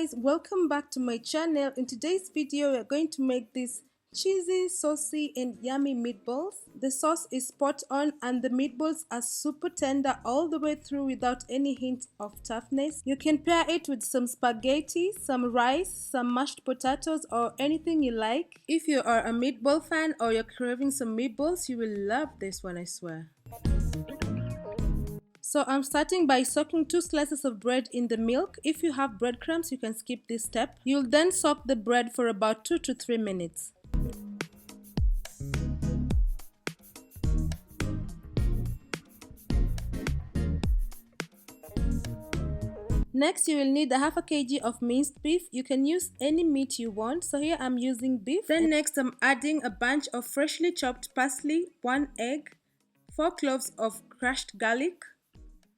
guys, welcome back to my channel. In today's video we are going to make this cheesy, saucy and yummy meatballs. The sauce is spot on and the meatballs are super tender all the way through without any hint of toughness. You can pair it with some spaghetti, some rice, some mashed potatoes or anything you like. If you are a meatball fan or you're craving some meatballs, you will love this one, I swear. So I'm starting by soaking 2 slices of bread in the milk. If you have breadcrumbs, you can skip this step. You'll then soak the bread for about 2 to 3 minutes. Next, you will need a half a kg of minced beef. You can use any meat you want. So here I'm using beef. Then next I'm adding a bunch of freshly chopped parsley, 1 egg, 4 cloves of crushed garlic.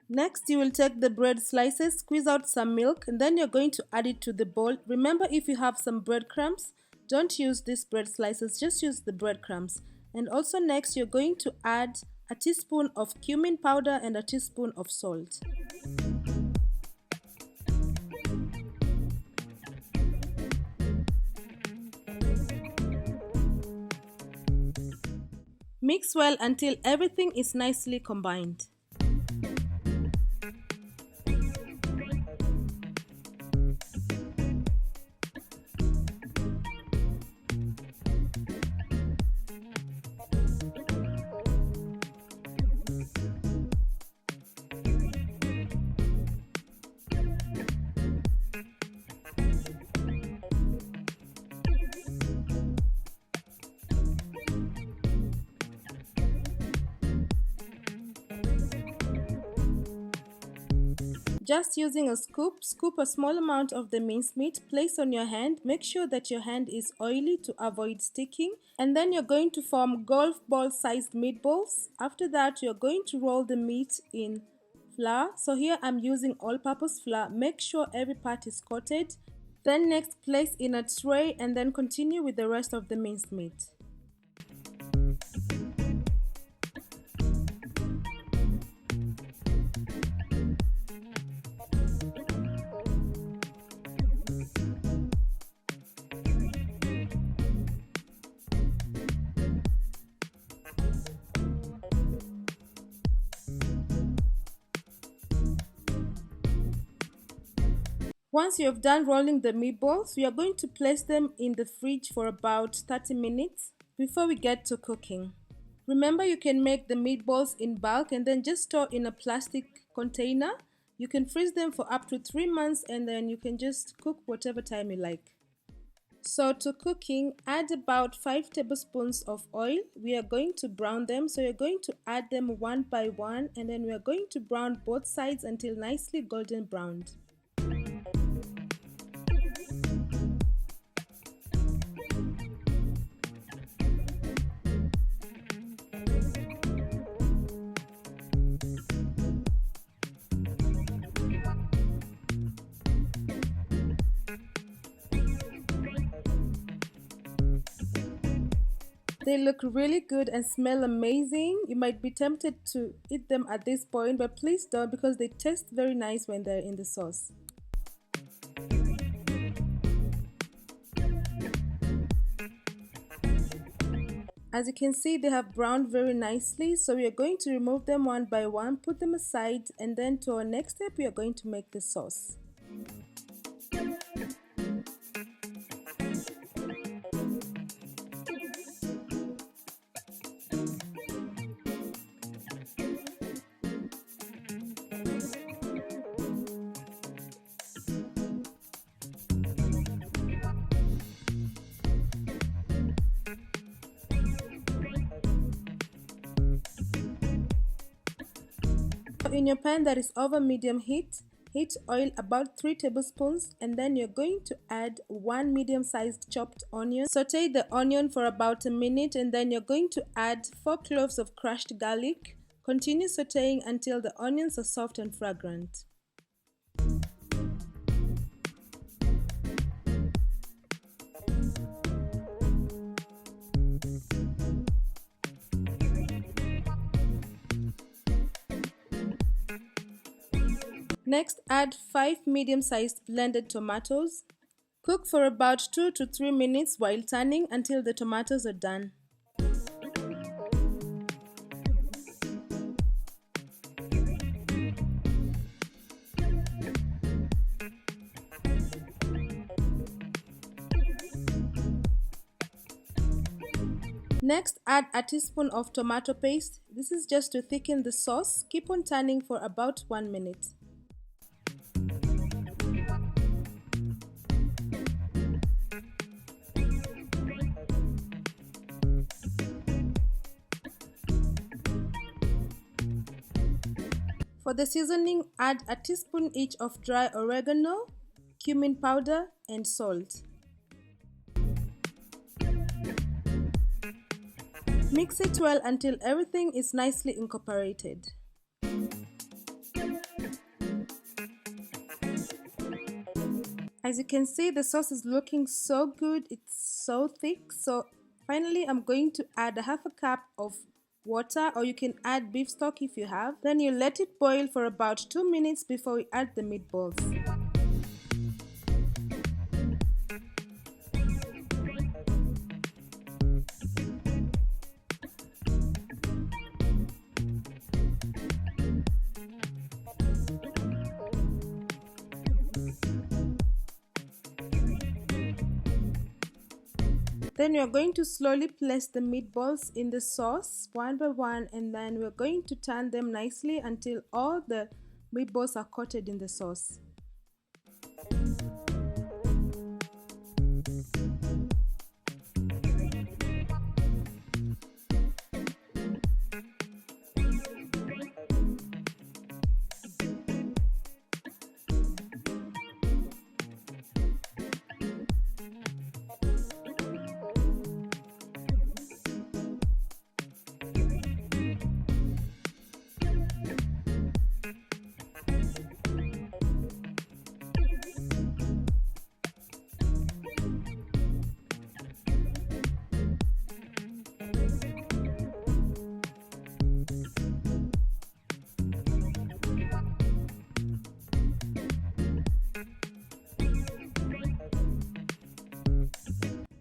Next, you will take the bread slices, squeeze out some milk, and then you're going to add it to the bowl. Remember, if you have some breadcrumbs, don't use these bread slices, just use the breadcrumbs. And also next, you're going to add a teaspoon of cumin powder and a teaspoon of salt. Mix well until everything is nicely combined. Just using a scoop, scoop a small amount of the mincemeat, place on your hand, make sure that your hand is oily to avoid sticking, and then you're going to form golf ball sized meatballs. After that, you're going to roll the meat in flour. So here I'm using all-purpose flour. Make sure every part is coated. Then next, place in a tray and then continue with the rest of the mincemeat. Once you have done rolling the meatballs, we are going to place them in the fridge for about 30 minutes before we get to cooking. Remember, you can make the meatballs in bulk and then just store in a plastic container. You can freeze them for up to 3 months and then you can just cook whatever time you like. So to cooking, add about 5 tablespoons of oil. We are going to brown them, so you're going to add them one by one and then we are going to brown both sides until nicely golden browned. They look really good and smell amazing. You might be tempted to eat them at this point, but please don't because they taste very nice when they're in the sauce. As you can see, they have browned very nicely, so we are going to remove them one by one, put them aside, and then to our next step, we are going to make the sauce. In your pan that is over medium heat, heat oil about 3 tablespoons and then you're going to add 1 medium-sized chopped onion. Saute the onion for about a minute and then you're going to add 4 cloves of crushed garlic. Continue sauteing until the onions are soft and fragrant. Next, add 5 medium-sized blended tomatoes. Cook for about 2 to 3 minutes while turning until the tomatoes are done. Next, add a teaspoon of tomato paste. This is just to thicken the sauce. Keep on turning for about 1 minute. For the seasoning, add a teaspoon each of dry oregano, cumin powder, and salt. Mix it well until everything is nicely incorporated. As you can see, the sauce is looking so good, it's so thick. So finally, I'm going to add a half a cup of water, or you can add beef stock if you have. Then you let it boil for about 2 minutes before we add the meatballs. Then we are going to slowly place the meatballs in the sauce one by one, and then we're going to turn them nicely until all the meatballs are coated in the sauce.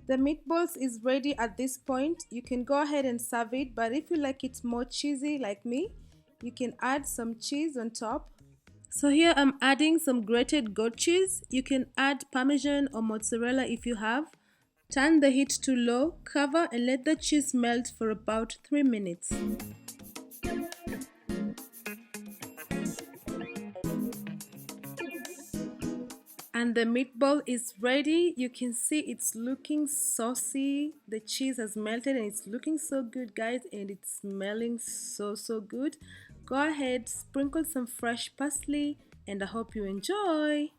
The meatballs is ready at this point. You can go ahead and serve it, but if you like it more cheesy like me, you can add some cheese on top. So here I'm adding some grated goat cheese. You can add Parmesan or mozzarella if you have. Turn the heat to low, cover and let the cheese melt for about 3 minutes. And the meatball is ready. You can see it's looking saucy. The cheese has melted and it's looking so good, guys, and it's smelling so good. Go ahead, sprinkle some fresh parsley, and I hope you enjoy.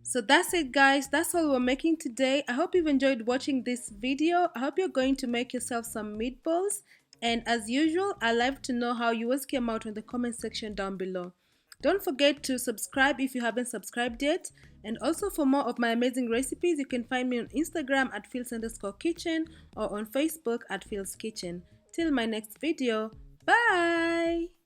So that's it, guys. That's all we're making today. I hope you've enjoyed watching this video. I hope you're going to make yourself some meatballs. And as usual, I love to know how yours came out in the comment section down below. Don't forget to subscribe if you haven't subscribed yet. And also for more of my amazing recipes, you can find me on Instagram at Feels_Kitchen or on Facebook at Feels Kitchen. Till my next video, bye!